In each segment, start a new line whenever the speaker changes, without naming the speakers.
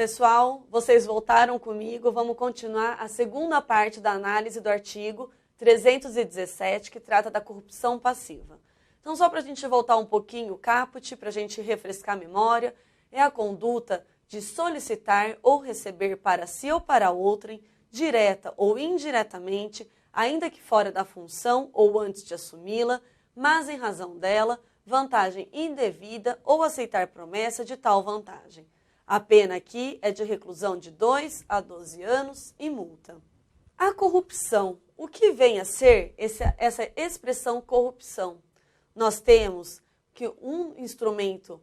pessoal, vocês voltaram comigo, vamos continuar a segunda parte da análise do artigo 317, que trata da corrupção passiva. Então, só para a gente voltar um pouquinho o caput, para a gente refrescar a memória, é a conduta de solicitar ou receber para si ou para outrem, direta ou indiretamente, ainda que fora da função ou antes de assumi-la, mas em razão dela, vantagem indevida ou aceitar promessa de tal vantagem. A pena aqui é de reclusão de 2 a 12 anos e multa. A corrupção. O que vem a ser essa expressão corrupção? Nós temos que um instrumento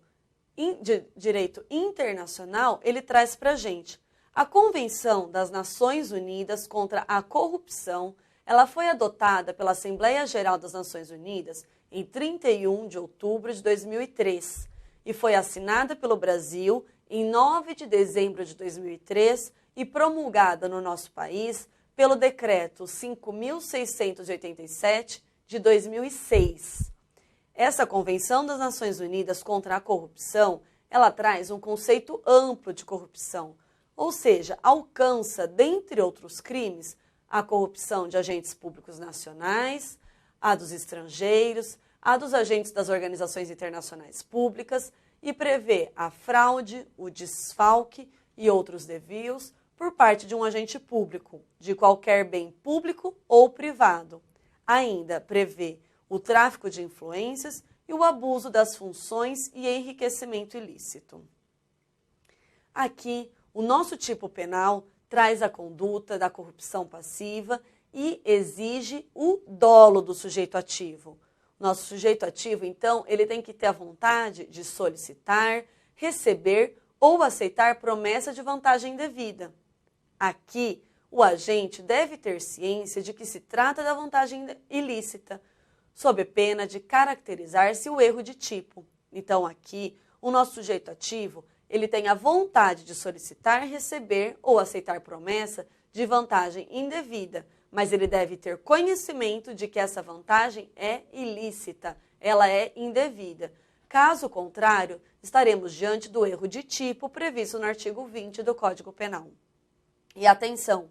de direito internacional, ele traz para a gente. A Convenção das Nações Unidas contra a Corrupção, ela foi adotada pela Assembleia Geral das Nações Unidas em 31 de outubro de 2003 e foi assinada pelo Brasil em 9 de dezembro de 2003 e promulgada no nosso país pelo Decreto 5.687 de 2006. Essa Convenção das Nações Unidas contra a Corrupção, ela traz um conceito amplo de corrupção, ou seja, alcança, dentre outros crimes, a corrupção de agentes públicos nacionais, a dos estrangeiros, a dos agentes das organizações internacionais públicas e prevê a fraude, o desfalque e outros desvios por parte de um agente público, de qualquer bem público ou privado. Ainda prevê o tráfico de influências e o abuso das funções e enriquecimento ilícito. Aqui, o nosso tipo penal traz a conduta da corrupção passiva e exige o dolo do sujeito ativo. Nosso sujeito ativo, então, ele tem que ter a vontade de solicitar, receber ou aceitar promessa de vantagem indevida. Aqui, o agente deve ter ciência de que se trata da vantagem ilícita, sob pena de caracterizar-se o erro de tipo. Então, aqui, o nosso sujeito ativo, ele tem a vontade de solicitar, receber ou aceitar promessa de vantagem indevida, mas ele deve ter conhecimento de que essa vantagem é ilícita, ela é indevida. Caso contrário, estaremos diante do erro de tipo previsto no artigo 20 do Código Penal. E atenção,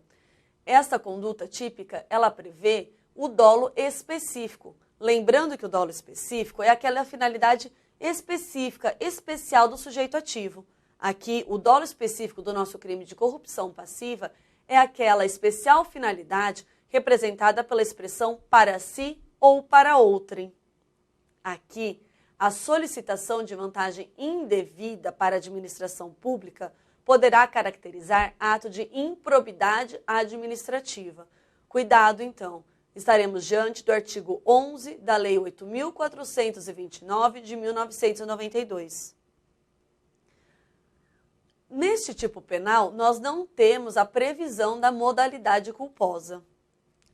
esta conduta típica, ela prevê o dolo específico. Lembrando que o dolo específico é aquela finalidade específica, especial do sujeito ativo. Aqui, o dolo específico do nosso crime de corrupção passiva é aquela especial finalidade representada pela expressão para si ou para outrem. Aqui, a solicitação de vantagem indevida para a administração pública poderá caracterizar ato de improbidade administrativa. Cuidado, então, estaremos diante do artigo 11 da Lei 8.429 de 1992. Neste tipo penal, nós não temos a previsão da modalidade culposa.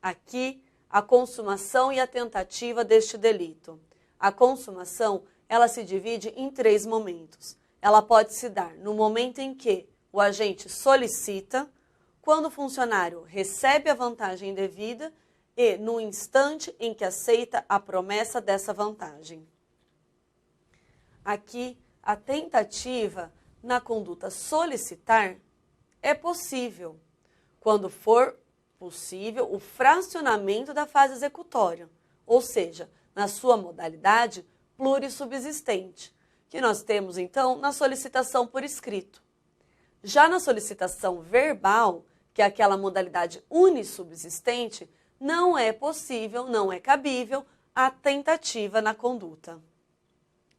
Aqui, a consumação e a tentativa deste delito. A consumação, ela se divide em 3 momentos. Ela pode se dar no momento em que o agente solicita, quando o funcionário recebe a vantagem indevida e no instante em que aceita a promessa dessa vantagem. Aqui, a tentativa na conduta solicitar é possível, quando for possível o fracionamento da fase executória, ou seja, na sua modalidade plurissubsistente, que nós temos então na solicitação por escrito. Já na solicitação verbal, que é aquela modalidade unissubsistente, não é possível, não é cabível a tentativa na conduta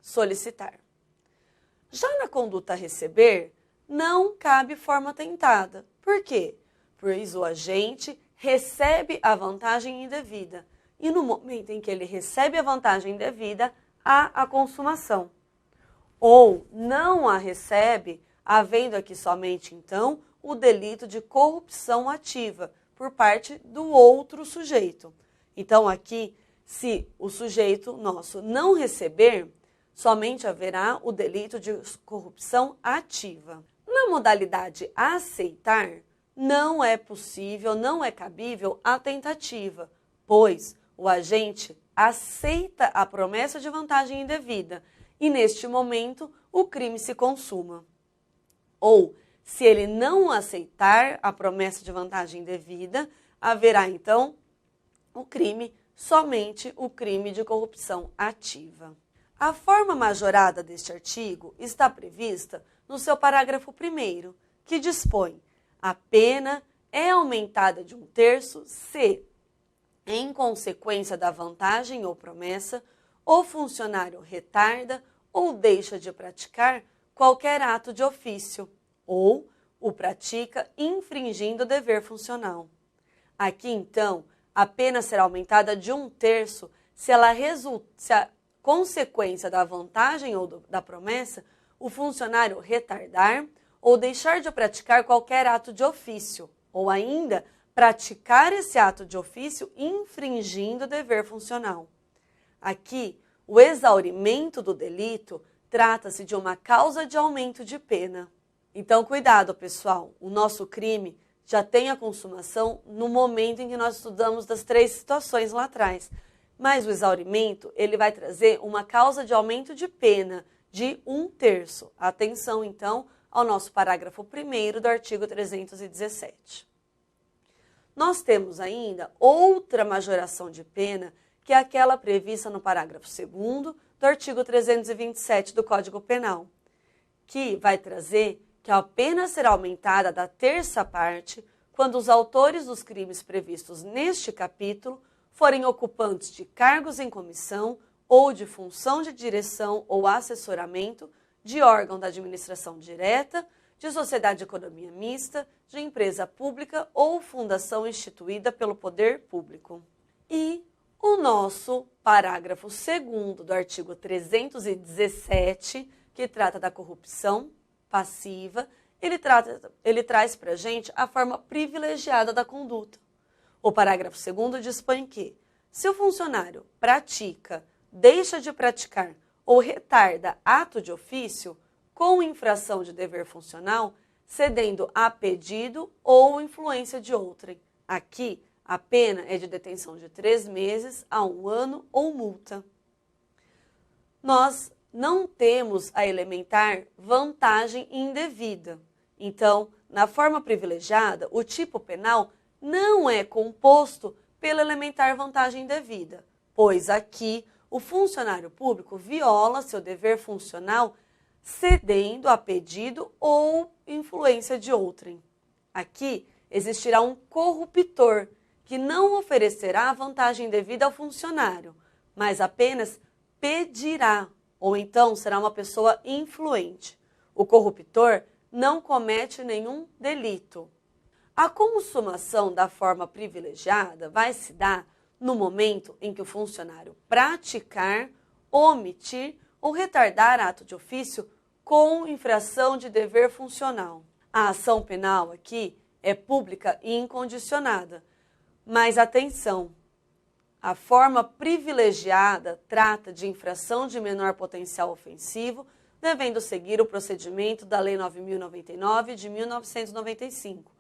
solicitar. Já na conduta receber, não cabe forma tentada. Por quê? Pois o agente recebe a vantagem indevida e no momento em que ele recebe a vantagem indevida, há a consumação. Ou não a recebe, havendo aqui somente, então, o delito de corrupção ativa por parte do outro sujeito. Então, aqui, se o sujeito nosso não receber, somente haverá o delito de corrupção ativa. Na modalidade aceitar, não é possível, não é cabível a tentativa, pois o agente aceita a promessa de vantagem indevida e, neste momento, o crime se consuma. Ou, Se ele não aceitar a promessa de vantagem indevida, haverá então o crime, somente o crime de corrupção ativa. A forma majorada deste artigo está prevista no seu parágrafo 1º, que dispõe: a pena é aumentada de 1/3 se, em consequência da vantagem ou promessa, o funcionário retarda ou deixa de praticar qualquer ato de ofício, ou o pratica infringindo o dever funcional. Aqui, então, a pena será aumentada de 1/3 se a consequência da vantagem ou da promessa, o funcionário retardar ou deixar de praticar qualquer ato de ofício, ou ainda praticar esse ato de ofício infringindo o dever funcional. Aqui, o exaurimento do delito trata-se de uma causa de aumento de pena. Então, cuidado, pessoal, o nosso crime já tem a consumação no momento em que nós estudamos das 3 situações lá atrás. Mas o exaurimento, ele vai trazer uma causa de aumento de pena de 1/3. Atenção, então, ao nosso parágrafo 1º do artigo 317. Nós temos ainda outra majoração de pena, que é aquela prevista no parágrafo 2º do artigo 327 do Código Penal, que vai trazer que a pena será aumentada da 1/3 parte quando os autores dos crimes previstos neste capítulo forem ocupantes de cargos em comissão ou de função de direção ou assessoramento de órgão da administração direta, de sociedade de economia mista, de empresa pública ou fundação instituída pelo poder público. E o nosso parágrafo 2º do artigo 317, que trata da corrupção passiva, ele traz para a gente a forma privilegiada da conduta. O parágrafo 2º dispõe que, se o funcionário pratica, deixa de praticar ou retarda ato de ofício com infração de dever funcional, cedendo a pedido ou influência de outrem. Aqui, a pena é de detenção de 3 meses a 1 ano ou multa. Nós não temos a elementar vantagem indevida. Então, na forma privilegiada, o tipo penal não é composto pela elementar vantagem indevida, pois aqui o funcionário público viola seu dever funcional cedendo a pedido ou influência de outrem. Aqui existirá um corruptor que não oferecerá vantagem indevida ao funcionário, mas apenas pedirá, ou então será uma pessoa influente. O corruptor não comete nenhum delito. A consumação da forma privilegiada vai se dar no momento em que o funcionário praticar, omitir ou retardar ato de ofício com infração de dever funcional. A ação penal aqui é pública e incondicionada, mas atenção, a forma privilegiada trata de infração de menor potencial ofensivo, devendo seguir o procedimento da Lei 9.099 de 1995.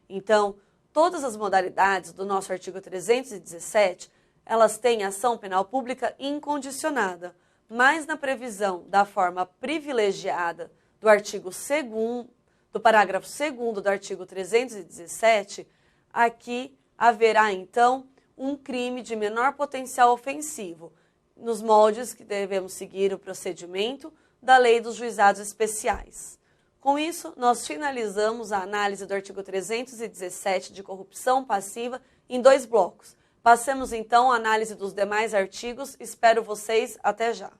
Então, todas as modalidades do nosso artigo 317, elas têm ação penal pública incondicionada, mas na previsão da forma privilegiada do artigo 2º, do parágrafo 2º do artigo 317, aqui haverá então um crime de menor potencial ofensivo, nos moldes que devemos seguir o procedimento da Lei dos Juizados Especiais. Com isso, nós finalizamos a análise do artigo 317 de corrupção passiva em 2 blocos. Passemos então à análise dos demais artigos. Espero vocês até já.